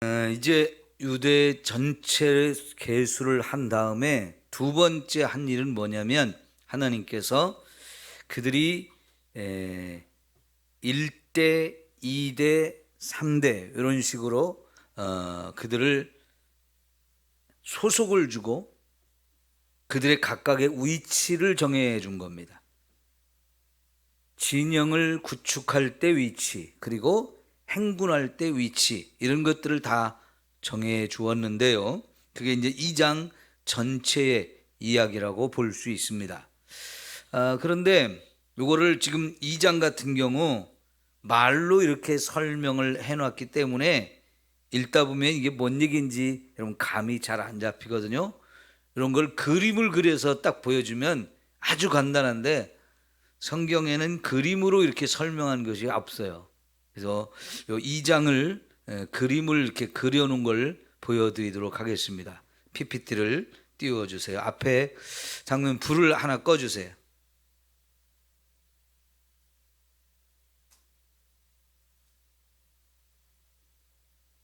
이제 유대 전체 계수를 한 다음에 두 번째 한 일은 뭐냐면 하나님께서 그들이 1대, 2대, 3대 이런 식으로 그들을 소속을 주고 그들의 각각의 위치를 정해 준 겁니다. 진영을 구축할 때 위치, 그리고 행군할 때 위치, 이런 것들을 다 정해 주었는데요. 그게 이제 2장 전체의 이야기라고 볼 수 있습니다. 그런데 이거를 지금 2장 같은 경우 말로 이렇게 설명을 해놨기 때문에 읽다 보면 이게 뭔 얘기인지 여러분 감이 잘 안 잡히거든요. 이런 걸 그림을 그려서 딱 보여주면 아주 간단한데 성경에는 그림으로 이렇게 설명한 것이 없어요. 그래서 이 2장을 그림을 이렇게 그려놓은 걸 보여드리도록 하겠습니다. PPT를 띄워주세요. 앞에 장면 불을 하나 꺼주세요.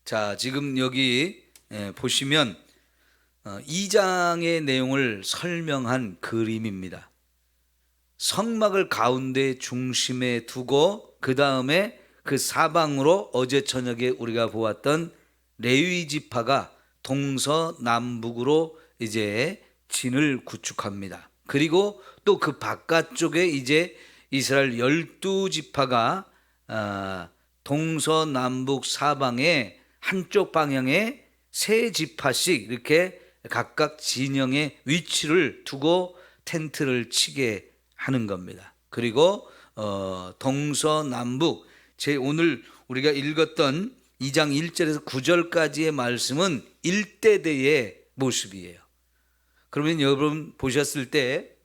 자, 지금 여기 보시면 2장의 내용을 설명한 그림입니다. 성막을 가운데 중심에 두고 그 다음에 그 사방으로 어제 저녁에 우리가 보았던 레위 지파가 동서남북으로 이제 진을 구축합니다. 그리고 또 그 바깥쪽에 이제 이스라엘 12지파가 동서남북 사방에 한쪽 방향에 세 지파씩 이렇게 각각 진영의 위치를 두고 텐트를 치게 하는 겁니다. 그리고 동서남북 오늘 우리가 읽었던 2장 1절에서 9절까지의 말씀은 일대대의 모습이에요. 그러면 여러분이 보셨을 때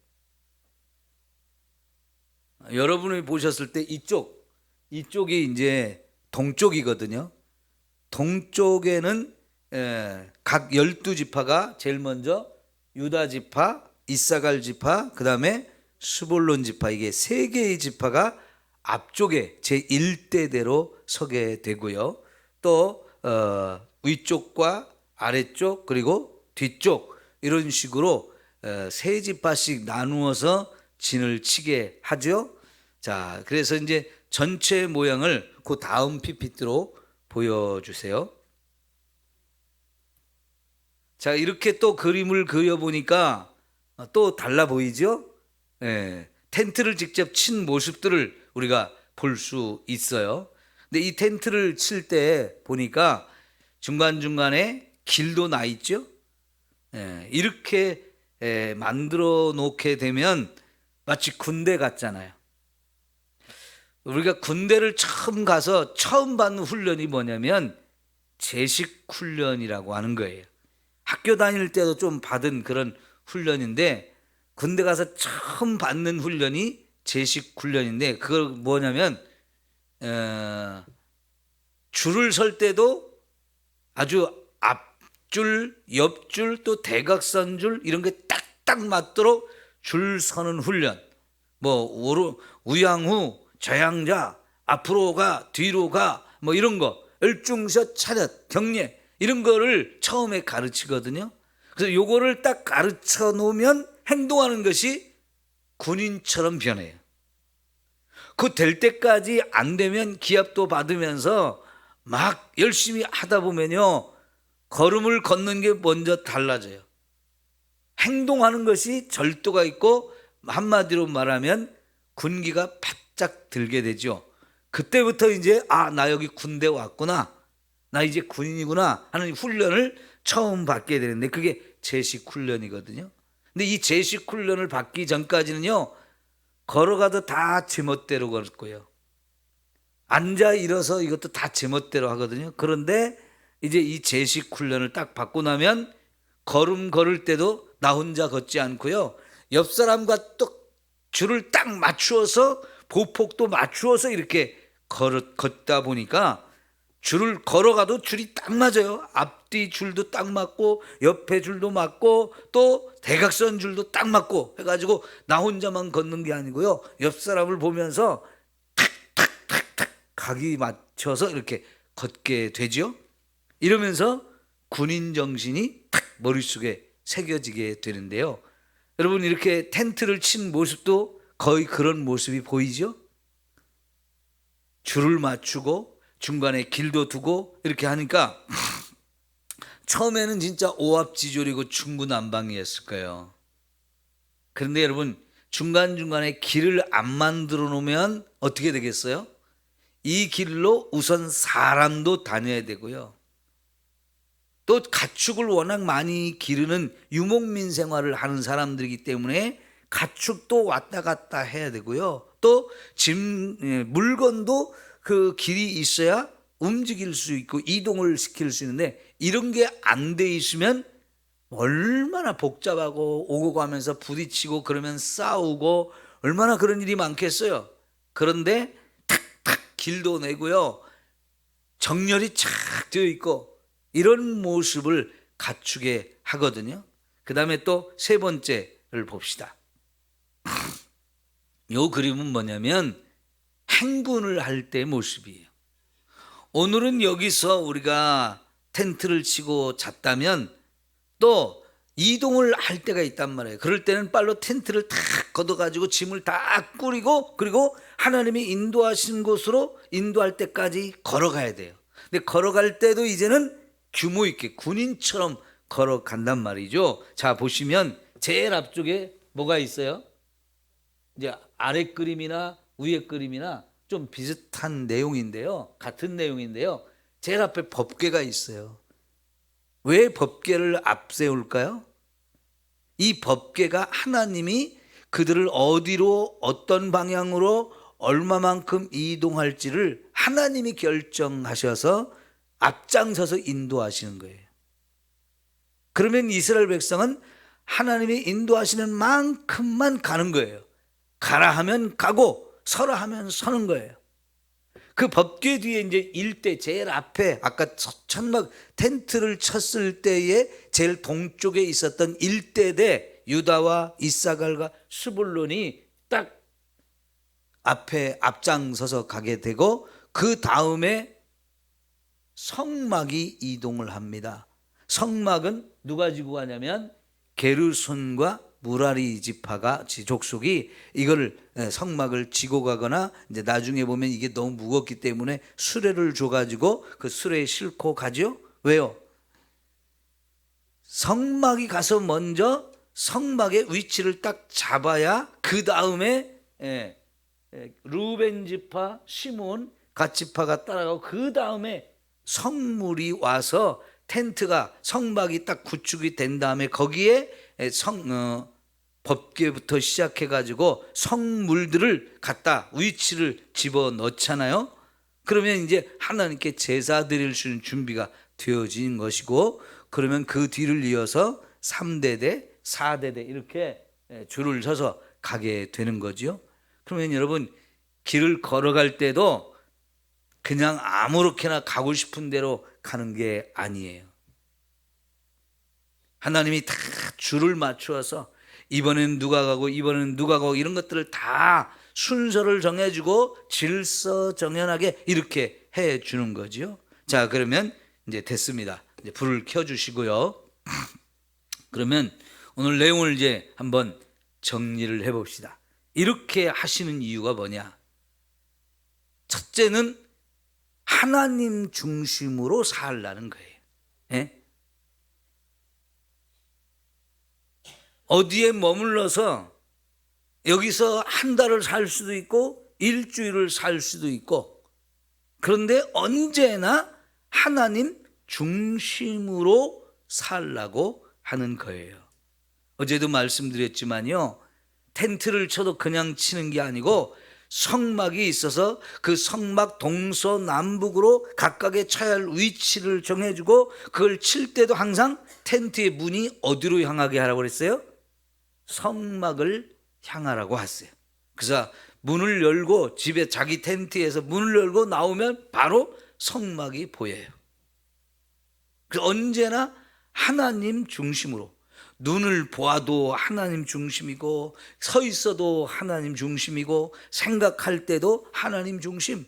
이쪽이 이제 동쪽이거든요. 동쪽에는 각 12지파가 제일 먼저 유다 지파, 이사갈 지파, 그 다음에 스볼론 지파, 이게 세 개의 지파가 앞쪽에 제1대대로 서게 되고요. 또 위쪽과 아래쪽 그리고 뒤쪽 이런 식으로 세 지파씩 나누어서 진을 치게 하죠. 자, 그래서 이제 전체 모양을 그 다음 PPT로 보여주세요. 자, 이렇게 또 그림을 그려보니까 또 달라 보이죠? 텐트를 직접 친 모습들을 우리가 볼 수 있어요. 근데 이 텐트를 칠 때 보니까 중간중간에 길도 나 있죠? 이렇게 만들어 놓게 되면 마치 군대 같잖아요. 우리가 군대를 처음 가서 처음 받는 훈련이 뭐냐면 제식 훈련이라고 하는 거예요. 학교 다닐 때도 좀 받은 그런 훈련인데 군대 가서 처음 받는 훈련이 제식 훈련인데 그걸 뭐냐면 줄을 설 때도 아주 앞줄, 옆줄, 또 대각선줄 이런 게 딱딱 맞도록 줄 서는 훈련. 뭐 우양후, 좌양자, 앞으로 가, 뒤로 가, 뭐 이런 거, 열중서 차렷, 경례 이런 거를 처음에 가르치거든요. 그래서 요거를 딱 가르쳐 놓으면 행동하는 것이 군인처럼 변해요. 그 될 때까지 안 되면 기합도 받으면서 막 열심히 하다 보면요, 걸음을 걷는 게 먼저 달라져요. 행동하는 것이 절도가 있고 한마디로 말하면 군기가 바짝 들게 되죠. 그때부터 이제 나 여기 군대 왔구나, 나 이제 군인이구나 하는 훈련을 처음 받게 되는데 그게 제식 훈련이거든요. 근데 이 제식 훈련을 받기 전까지는요, 걸어가도 다 제멋대로 걷고요, 앉아 일어서 이것도 다 제멋대로 하거든요. 그런데 이제 이 제식 훈련을 딱 받고 나면 걸음 걸을 때도 나 혼자 걷지 않고요, 옆 사람과 또 줄을 딱 맞추어서 보폭도 맞추어서 이렇게 걷다 보니까 줄을 걸어가도 줄이 딱 맞아요. 앞뒤 줄도 딱 맞고 옆에 줄도 맞고 또 대각선 줄도 딱 맞고 해가지고 나 혼자만 걷는 게 아니고요, 옆 사람을 보면서 탁탁탁탁 각이 맞춰서 이렇게 걷게 되죠. 이러면서 군인 정신이 탁 머릿속에 새겨지게 되는데요. 여러분, 이렇게 텐트를 친 모습도 거의 그런 모습이 보이죠? 줄을 맞추고 중간에 길도 두고 이렇게 하니까 처음에는 진짜 오합지졸이고 중구난방이었을 거예요. 그런데 여러분, 중간중간에 길을 안 만들어 놓으면 어떻게 되겠어요? 이 길로 우선 사람도 다녀야 되고요. 또 가축을 워낙 많이 기르는 유목민 생활을 하는 사람들이기 때문에 가축도 왔다 갔다 해야 되고요. 또 물건도 그 길이 있어야 움직일 수 있고 이동을 시킬 수 있는데, 이런 게 안 돼 있으면 얼마나 복잡하고 오고 가면서 부딪히고 그러면 싸우고 얼마나 그런 일이 많겠어요. 그런데 탁탁 길도 내고요, 정렬이 착 되어 있고 이런 모습을 갖추게 하거든요. 그 다음에 또 세 번째를 봅시다. 요 그림은 뭐냐면 행군을 할 때 모습이에요. 오늘은 여기서 우리가 텐트를 치고 잤다면 또 이동을 할 때가 있단 말이에요. 그럴 때는 빨로 텐트를 탁 걷어가지고 짐을 다 꾸리고, 그리고 하나님이 인도하시는 곳으로 인도할 때까지 걸어가야 돼요. 근데 걸어갈 때도 이제는 규모 있게 군인처럼 걸어간단 말이죠. 자, 보시면 제일 앞쪽에 뭐가 있어요? 이제 아래 그림이나 위에 그림이나 좀 비슷한 내용인데요, 같은 내용인데요, 제일 앞에 법궤가 있어요. 왜 법궤를 앞세울까요? 이 법궤가 하나님이 그들을 어디로, 어떤 방향으로 얼마만큼 이동할지를 하나님이 결정하셔서 앞장서서 인도하시는 거예요. 그러면 이스라엘 백성은 하나님이 인도하시는 만큼만 가는 거예요. 가라 하면 가고 서라 하면 서는 거예요. 그 법궤 뒤에 이제 일대 제일 앞에 아까 천막 텐트를 쳤을 때에 제일 동쪽에 있었던 일대대 유다와 이사갈과 스불론이 딱 앞에 앞장서서 가게 되고, 그 다음에 성막이 이동을 합니다. 성막은 누가 지고 가냐면 게르손과 무라리 지파가 족속이 이걸 성막을 지고 가거나, 이제 나중에 보면 이게 너무 무겁기 때문에 수레를 줘가지고 그 수레에 싣고 가죠. 왜요? 성막이 가서 먼저 성막의 위치를 딱 잡아야 그 다음에 루벤 지파, 시몬, 갓 지파가 따라가고, 그 다음에 성물이 와서 텐트가, 성막이 딱 구축이 된 다음에 거기에 법궤부터 시작해가지고 성물들을 갖다 위치를 집어 넣잖아요. 그러면 이제 하나님께 제사 드릴 수 있는 준비가 되어진 것이고, 그러면 그 뒤를 이어서 3대대, 4대대 이렇게 줄을 서서 가게 되는 거죠. 그러면 여러분, 길을 걸어갈 때도 그냥 아무렇게나 가고 싶은 대로 가는 게 아니에요. 하나님이 다 줄을 맞추어서 이번엔 누가 가고 이번엔 누가 가고 이런 것들을 다 순서를 정해주고 질서정연하게 이렇게 해주는 거죠. 자, 그러면 이제 됐습니다. 이제 불을 켜주시고요. 그러면 오늘 내용을 이제 한번 정리를 해봅시다. 이렇게 하시는 이유가 뭐냐? 첫째는 하나님 중심으로 살라는 거예요. 예? 어디에 머물러서 여기서 한 달을 살 수도 있고 일주일을 살 수도 있고, 그런데 언제나 하나님 중심으로 살라고 하는 거예요. 어제도 말씀드렸지만요, 텐트를 쳐도 그냥 치는 게 아니고 성막이 있어서 그 성막 동서남북으로 각각의 쳐야 할 위치를 정해주고, 그걸 칠 때도 항상 텐트의 문이 어디로 향하게 하라고 그랬어요? 성막을 향하라고 했어요. 그래서 문을 열고, 집에 자기 텐트에서 문을 열고 나오면 바로 성막이 보여요. 그래서 언제나 하나님 중심으로, 눈을 보아도 하나님 중심이고, 서 있어도 하나님 중심이고, 생각할 때도 하나님 중심,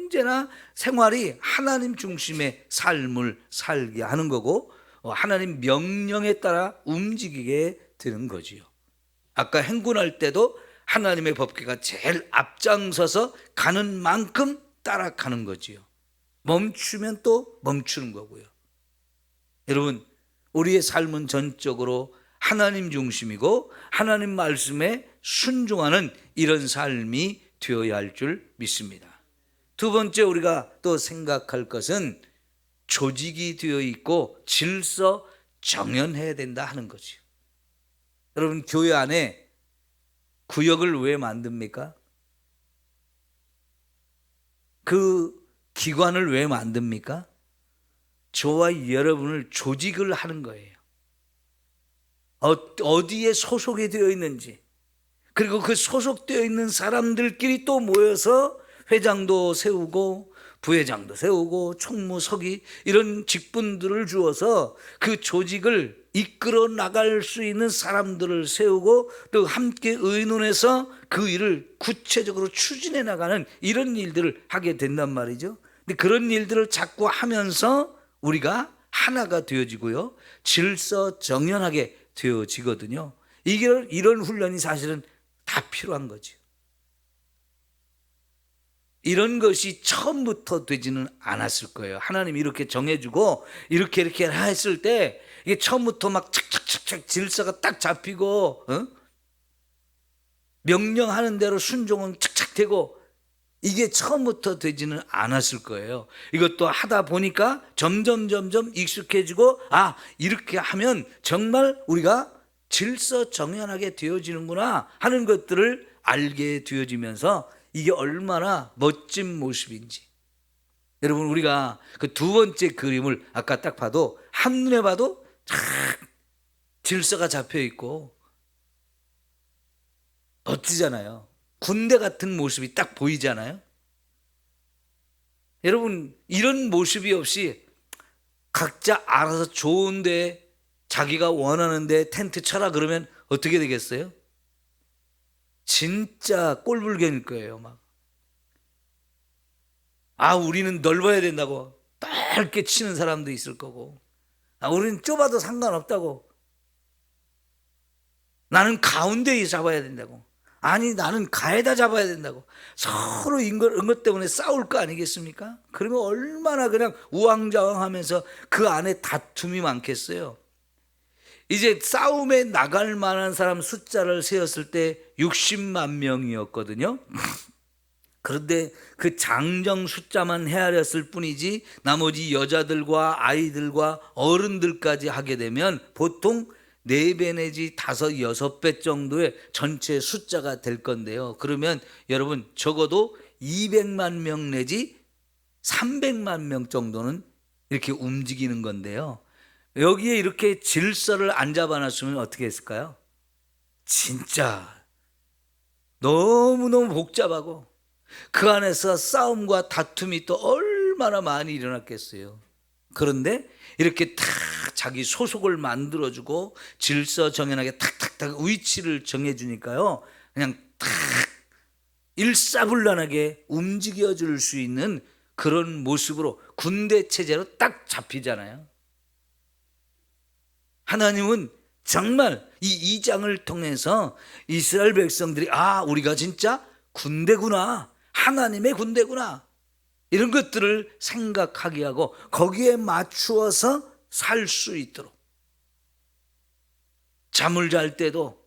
언제나 생활이 하나님 중심의 삶을 살게 하는 거고 하나님 명령에 따라 움직이게 되는 거지요. 아까 행군할 때도 하나님의 법궤가 제일 앞장서서 가는 만큼 따라가는 거지요. 멈추면 또 멈추는 거고요. 여러분, 우리의 삶은 전적으로 하나님 중심이고 하나님 말씀에 순종하는 이런 삶이 되어야 할 줄 믿습니다. 두 번째 우리가 또 생각할 것은 조직이 되어 있고 질서 정연해야 된다 하는 거죠. 여러분, 교회 안에 구역을 왜 만듭니까? 그 기관을 왜 만듭니까? 저와 여러분을 조직을 하는 거예요. 어디에 소속이 되어 있는지, 그리고 그 소속되어 있는 사람들끼리 또 모여서 회장도 세우고 부회장도 세우고 총무서기 이런 직분들을 주어서 그 조직을 이끌어 나갈 수 있는 사람들을 세우고 또 함께 의논해서 그 일을 구체적으로 추진해 나가는 이런 일들을 하게 된단 말이죠. 근데 그런 일들을 자꾸 하면서 우리가 하나가 되어지고요, 질서 정연하게 되어지거든요. 이런 훈련이 사실은 다 필요한 거죠. 이런 것이 처음부터 되지는 않았을 거예요. 하나님이 이렇게 정해주고 이렇게 했을 때 이게 처음부터 막 착착착착 질서가 딱 잡히고 명령하는 대로 순종은 착착 되고 이게 처음부터 되지는 않았을 거예요. 이것도 하다 보니까 점점 익숙해지고 이렇게 하면 정말 우리가 질서 정연하게 되어지는구나 하는 것들을 알게 되어지면서 이게 얼마나 멋진 모습인지. 여러분, 우리가 그 두 번째 그림을 아까 딱 봐도 한눈에 봐도 쫙 질서가 잡혀 있고 멋지잖아요. 군대 같은 모습이 딱 보이잖아요. 여러분, 이런 모습이 없이 각자 알아서 좋은데 자기가 원하는데 텐트 쳐라 그러면 어떻게 되겠어요? 진짜 꼴불견일 거예요. 막 우리는 넓어야 된다고 넓게 치는 사람도 있을 거고, 우리는 좁아도 상관없다고, 나는 가운데에 잡아야 된다고, 나는 가에다 잡아야 된다고, 서로 이것 때문에 싸울 거 아니겠습니까? 그러면 얼마나 그냥 우왕좌왕하면서 그 안에 다툼이 많겠어요. 이제 싸움에 나갈 만한 사람 숫자를 세었을 때 60만 명이었거든요. 그런데 그 장정 숫자만 헤아렸을 뿐이지 나머지 여자들과 아이들과 어른들까지 하게 되면 보통 4배 내지 5, 6배 정도의 전체 숫자가 될 건데요. 그러면 여러분, 적어도 200만 명 내지 300만 명 정도는 이렇게 움직이는 건데요. 여기에 이렇게 질서를 안 잡아놨으면 어떻게 했을까요? 진짜 너무너무 복잡하고 그 안에서 싸움과 다툼이 또 얼마나 많이 일어났겠어요. 그런데 이렇게 탁 자기 소속을 만들어주고 질서 정연하게 탁탁탁 위치를 정해주니까요, 그냥 탁 일사불란하게 움직여줄 수 있는 그런 모습으로 군대 체제로 딱 잡히잖아요. 하나님은 정말 이 2장을 통해서 이스라엘 백성들이 우리가 진짜 군대구나, 하나님의 군대구나, 이런 것들을 생각하게 하고 거기에 맞추어서 살 수 있도록, 잠을 잘 때도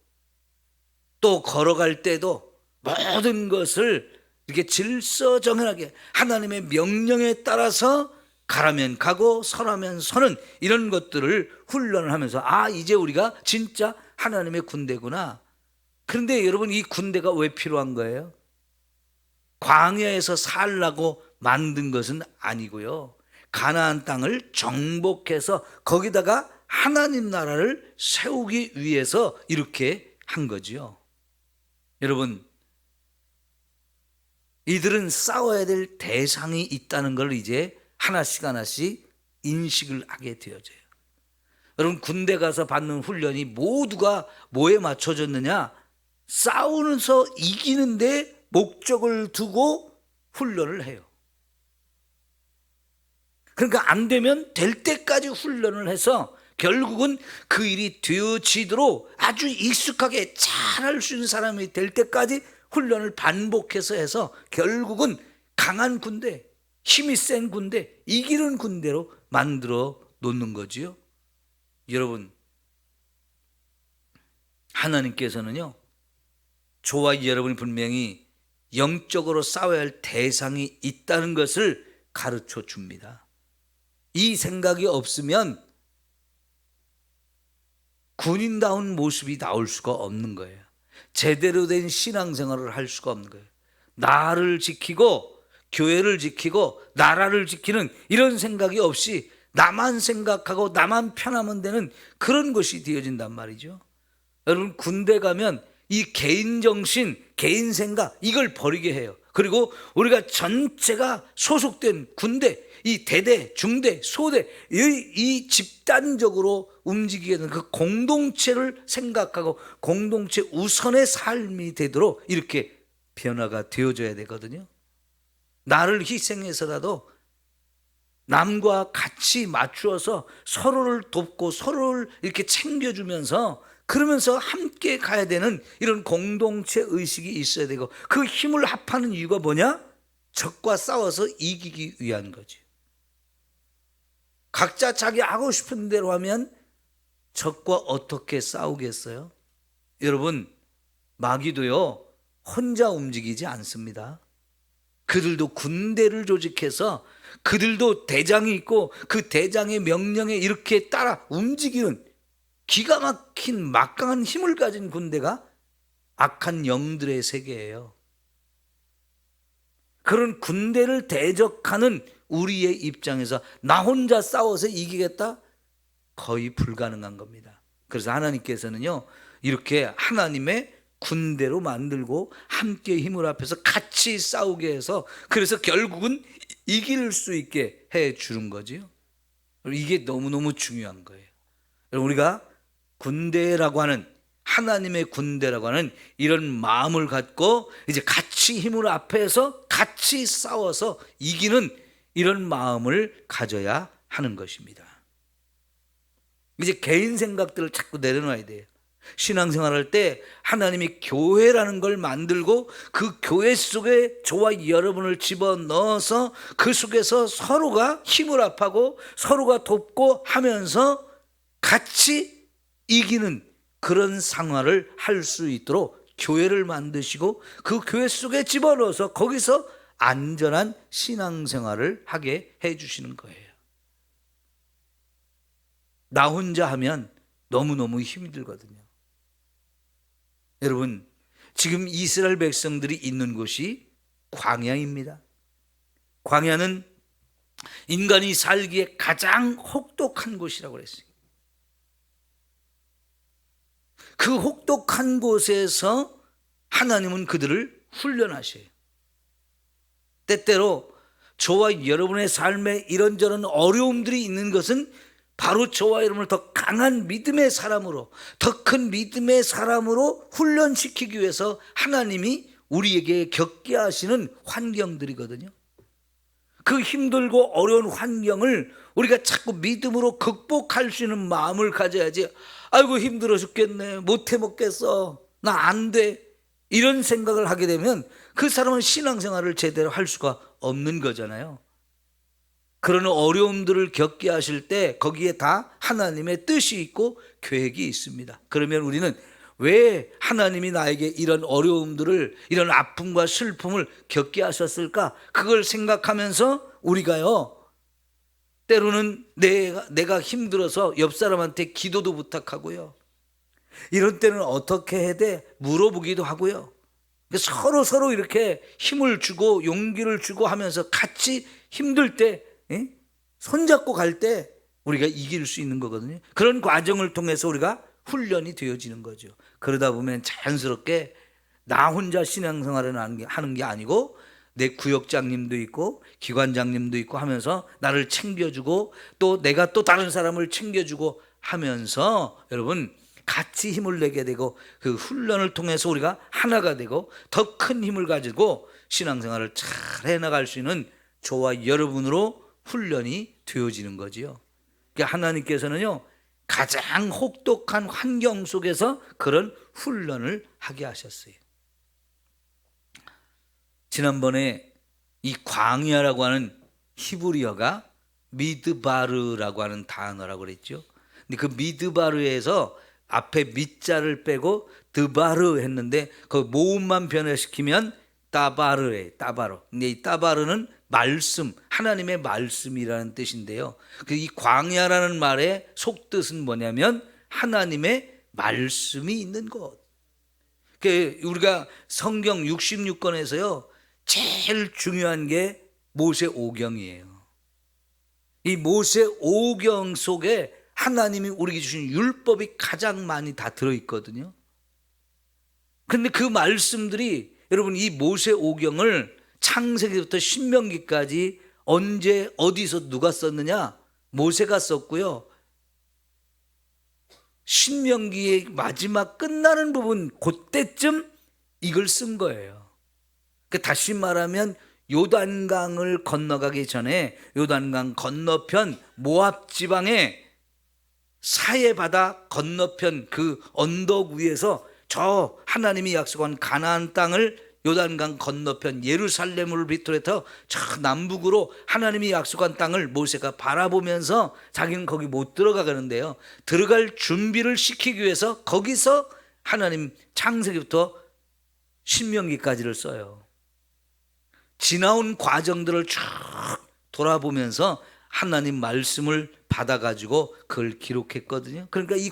또 걸어갈 때도 모든 것을 이렇게 질서정연하게 하나님의 명령에 따라서 가라면 가고 서라면 서는 이런 것들을 훈련을 하면서 이제 우리가 진짜 하나님의 군대구나. 그런데 여러분, 이 군대가 왜 필요한 거예요? 광야에서 살라고 만든 것은 아니고요, 가나안 땅을 정복해서 거기다가 하나님 나라를 세우기 위해서 이렇게 한 거지요. 여러분, 이들은 싸워야 될 대상이 있다는 걸 이제 하나씩 인식을 하게 되어져요. 여러분, 군대 가서 받는 훈련이 모두가 뭐에 맞춰졌느냐? 싸우면서 이기는데 목적을 두고 훈련을 해요. 그러니까 안 되면 될 때까지 훈련을 해서 결국은 그 일이 되어지도록 아주 익숙하게 잘할 수 있는 사람이 될 때까지 훈련을 반복해서 해서 결국은 강한 군대, 힘이 센 군대, 이기는 군대로 만들어 놓는 거지요. 여러분, 하나님께서는요, 저와 여러분이 분명히 영적으로 싸워야 할 대상이 있다는 것을 가르쳐 줍니다. 이 생각이 없으면 군인다운 모습이 나올 수가 없는 거예요. 제대로 된 신앙생활을 할 수가 없는 거예요. 나를 지키고 교회를 지키고 나라를 지키는 이런 생각이 없이 나만 생각하고 나만 편하면 되는 그런 것이 되어진단 말이죠. 여러분, 군대 가면 이 개인 정신, 개인 생각 이걸 버리게 해요. 그리고 우리가 전체가 소속된 군대, 이 대대, 중대, 소대, 이 집단적으로 움직이게 되는 그 공동체를 생각하고 공동체 우선의 삶이 되도록 이렇게 변화가 되어져야 되거든요. 나를 희생해서라도 남과 같이 맞추어서 서로를 돕고 서로를 이렇게 챙겨주면서 그러면서 함께 가야 되는 이런 공동체 의식이 있어야 되고, 그 힘을 합하는 이유가 뭐냐? 적과 싸워서 이기기 위한 거지. 각자 자기 하고 싶은 대로 하면 적과 어떻게 싸우겠어요? 여러분, 마귀도요 혼자 움직이지 않습니다. 그들도 군대를 조직해서 그들도 대장이 있고 그 대장의 명령에 이렇게 따라 움직이는 기가 막힌 막강한 힘을 가진 군대가 악한 영들의 세계예요. 그런 군대를 대적하는 우리의 입장에서 나 혼자 싸워서 이기겠다? 거의 불가능한 겁니다. 그래서 하나님께서는요 이렇게 하나님의 군대로 만들고 함께 힘을 합해서 같이 싸우게 해서 그래서 결국은 이길 수 있게 해 주는 거지요. 이게 너무너무 중요한 거예요. 우리가 군대라고 하는, 하나님의 군대라고 하는 이런 마음을 갖고 이제 같이 힘을 합해서 같이 싸워서 이기는 이런 마음을 가져야 하는 것입니다. 이제 개인 생각들을 자꾸 내려놔야 돼요. 신앙생활할 때 하나님이 교회라는 걸 만들고 그 교회 속에 저와 여러분을 집어넣어서 그 속에서 서로가 힘을 합하고 서로가 돕고 하면서 같이 이기는 그런 생활을 할 수 있도록 교회를 만드시고 그 교회 속에 집어넣어서 거기서 안전한 신앙생활을 하게 해주시는 거예요. 나 혼자 하면 너무너무 힘들거든요. 여러분, 지금 이스라엘 백성들이 있는 곳이 광야입니다. 광야는 인간이 살기에 가장 혹독한 곳이라고 그랬어요. 그 혹독한 곳에서 하나님은 그들을 훈련하셔요. 때때로 저와 여러분의 삶에 이런저런 어려움들이 있는 것은 바로 저와 여러분을 더 강한 믿음의 사람으로, 더 큰 믿음의 사람으로 훈련시키기 위해서 하나님이 우리에게 겪게 하시는 환경들이거든요. 그 힘들고 어려운 환경을 우리가 자꾸 믿음으로 극복할 수 있는 마음을 가져야지. 아이고 힘들어 죽겠네, 못해 먹겠어, 나 안 돼, 이런 생각을 하게 되면 그 사람은 신앙생활을 제대로 할 수가 없는 거잖아요. 그런 어려움들을 겪게 하실 때 거기에 다 하나님의 뜻이 있고 계획이 있습니다. 그러면 우리는 왜 하나님이 나에게 이런 어려움들을, 이런 아픔과 슬픔을 겪게 하셨을까? 그걸 생각하면서 우리가요 때로는 내가 힘들어서 옆 사람한테 기도도 부탁하고요, 이런 때는 어떻게 해야 돼? 물어보기도 하고요. 서로 이렇게 힘을 주고 용기를 주고 하면서 같이 힘들 때 손잡고 갈 때 우리가 이길 수 있는 거거든요. 그런 과정을 통해서 우리가 훈련이 되어지는 거죠. 그러다 보면 자연스럽게 나 혼자 신앙생활을 하는 게 아니고 내 구역장님도 있고 기관장님도 있고 하면서 나를 챙겨주고 또 내가 또 다른 사람을 챙겨주고 하면서 여러분 같이 힘을 내게 되고 그 훈련을 통해서 우리가 하나가 되고 더 큰 힘을 가지고 신앙생활을 잘 해나갈 수 있는 저와 여러분으로 훈련이 되어지는 거지요. 그러니까 하나님께서는요, 가장 혹독한 환경 속에서 그런 훈련을 하게 하셨어요. 지난번에 이 광야라고 하는 히브리어가 미드바르라고 하는 단어라고 그랬죠. 근데 그 미드바르에서 앞에 밑자를 빼고 드바르 했는데 그 모음만 변화시키면 따바르에 따바르. 근데 이 따바르는 말씀, 하나님의 말씀이라는 뜻인데요. 이 광야라는 말의 속뜻은 뭐냐면 하나님의 말씀이 있는 곳. 우리가 성경 66권에서요, 제일 중요한 게 모세오경이에요. 이 모세오경 속에 하나님이 우리에게 주신 율법이 가장 많이 다 들어있거든요. 그런데 그 말씀들이 여러분, 이 모세오경을 창세기부터 신명기까지 언제 어디서 누가 썼느냐? 모세가 썼고요. 신명기의 마지막 끝나는 부분 그때쯤 이걸 쓴 거예요. 다시 말하면 요단강을 건너가기 전에 요단강 건너편 모압 지방에 사해바다 건너편 그 언덕 위에서 저 하나님이 약속한 가나안 땅을 요단강 건너편 예루살렘을 비롯해서 저 남북으로 하나님이 약속한 땅을 모세가 바라보면서 자기는 거기 못 들어가는데요, 들어갈 준비를 시키기 위해서 거기서 하나님 창세기부터 신명기까지를 써요. 지나온 과정들을 쭉 돌아보면서 하나님 말씀을 받아가지고 그걸 기록했거든요. 그러니까 이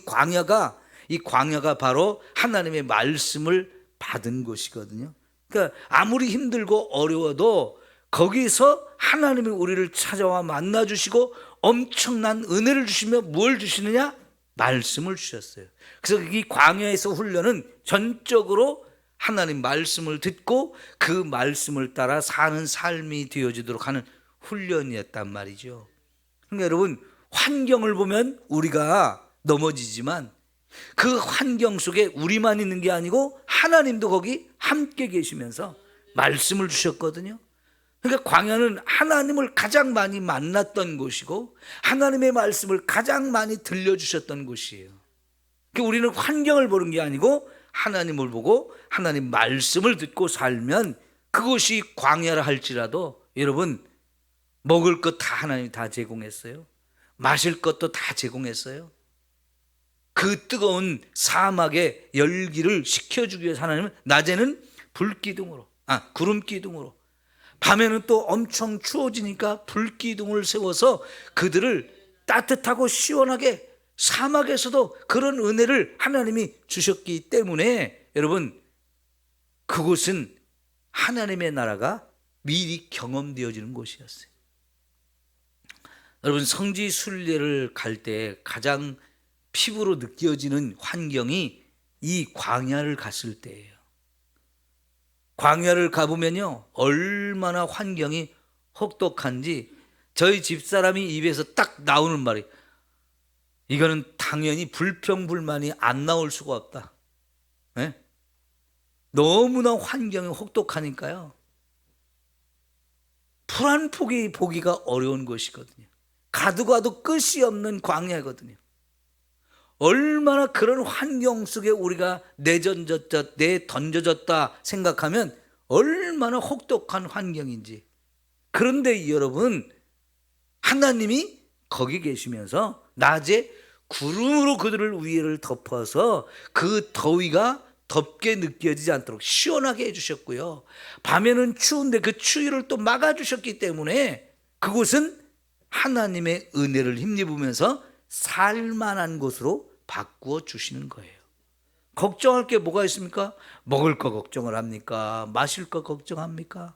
광야가 바로 하나님의 말씀을 받은 곳이거든요. 그러니까 아무리 힘들고 어려워도 거기서 하나님이 우리를 찾아와 만나주시고 엄청난 은혜를 주시며 무엇을 주시느냐? 말씀을 주셨어요. 그래서 이 광야에서 훈련은 전적으로 하나님 말씀을 듣고 그 말씀을 따라 사는 삶이 되어지도록 하는 훈련이었단 말이죠. 그러니까 여러분, 환경을 보면 우리가 넘어지지만 그 환경 속에 우리만 있는 게 아니고 하나님도 거기 함께 계시면서 말씀을 주셨거든요. 그러니까 광야는 하나님을 가장 많이 만났던 곳이고 하나님의 말씀을 가장 많이 들려주셨던 곳이에요. 그러니까 우리는 환경을 보는 게 아니고 하나님을 보고 하나님 말씀을 듣고 살면 그것이 광야라 할지라도 여러분, 먹을 것 다 하나님이 다 제공했어요. 마실 것도 다 제공했어요. 그 뜨거운 사막의 열기를 식혀주기 위해서 하나님은 낮에는 구름 기둥으로, 밤에는 또 엄청 추워지니까 불 기둥을 세워서 그들을 따뜻하고 시원하게, 사막에서도 그런 은혜를 하나님이 주셨기 때문에 여러분, 그곳은 하나님의 나라가 미리 경험되어지는 곳이었어요. 여러분, 성지 순례를 갈 때 가장 피부로 느껴지는 환경이 이 광야를 갔을 때예요. 광야를 가보면요, 얼마나 환경이 혹독한지 저희 집사람이 입에서 딱 나오는 말이, 이거는 당연히 불평불만이 안 나올 수가 없다. 네? 너무나 환경이 혹독하니까요, 풀 한 폭이 보기가 어려운 것이거든요. 가도 끝이 없는 광야거든요. 얼마나 그런 환경 속에 우리가 내던져졌다 생각하면 얼마나 혹독한 환경인지. 그런데 여러분, 하나님이 거기 계시면서 낮에 구름으로 그들을 위를 덮어서 그 더위가 덥게 느껴지지 않도록 시원하게 해주셨고요, 밤에는 추운데 그 추위를 또 막아주셨기 때문에 그곳은 하나님의 은혜를 힘입으면서 살만한 곳으로 바꾸어 주시는 거예요. 걱정할 게 뭐가 있습니까? 먹을 거 걱정을 합니까? 마실 거 걱정합니까?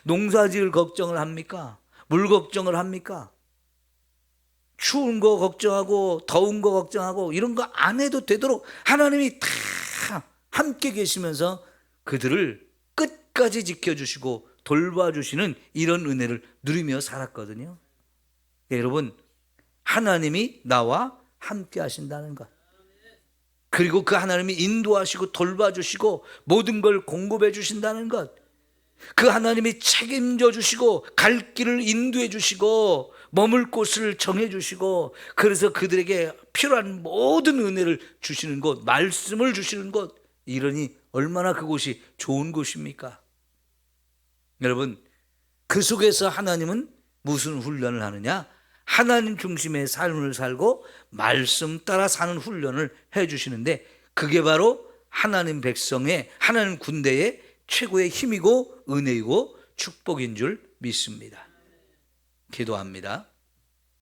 농사지을 걱정을 합니까? 물 걱정을 합니까? 추운 거 걱정하고 더운 거 걱정하고 이런 거 안 해도 되도록 하나님이 다 함께 계시면서 그들을 끝까지 지켜주시고 돌봐주시는 이런 은혜를 누리며 살았거든요. 여러분, 하나님이 나와 함께 하신다는 것, 그리고 그 하나님이 인도하시고 돌봐주시고 모든 걸 공급해 주신다는 것, 그 하나님이 책임져 주시고 갈 길을 인도해 주시고 머물 곳을 정해 주시고, 그래서 그들에게 필요한 모든 은혜를 주시는 곳, 말씀을 주시는 곳, 이러니 얼마나 그곳이 좋은 곳입니까? 여러분, 그 속에서 하나님은 무슨 훈련을 하느냐? 하나님 중심의 삶을 살고 말씀 따라 사는 훈련을 해 주시는데, 그게 바로 하나님 백성의, 하나님 군대의 최고의 힘이고 은혜이고 축복인 줄 믿습니다. 기도합니다.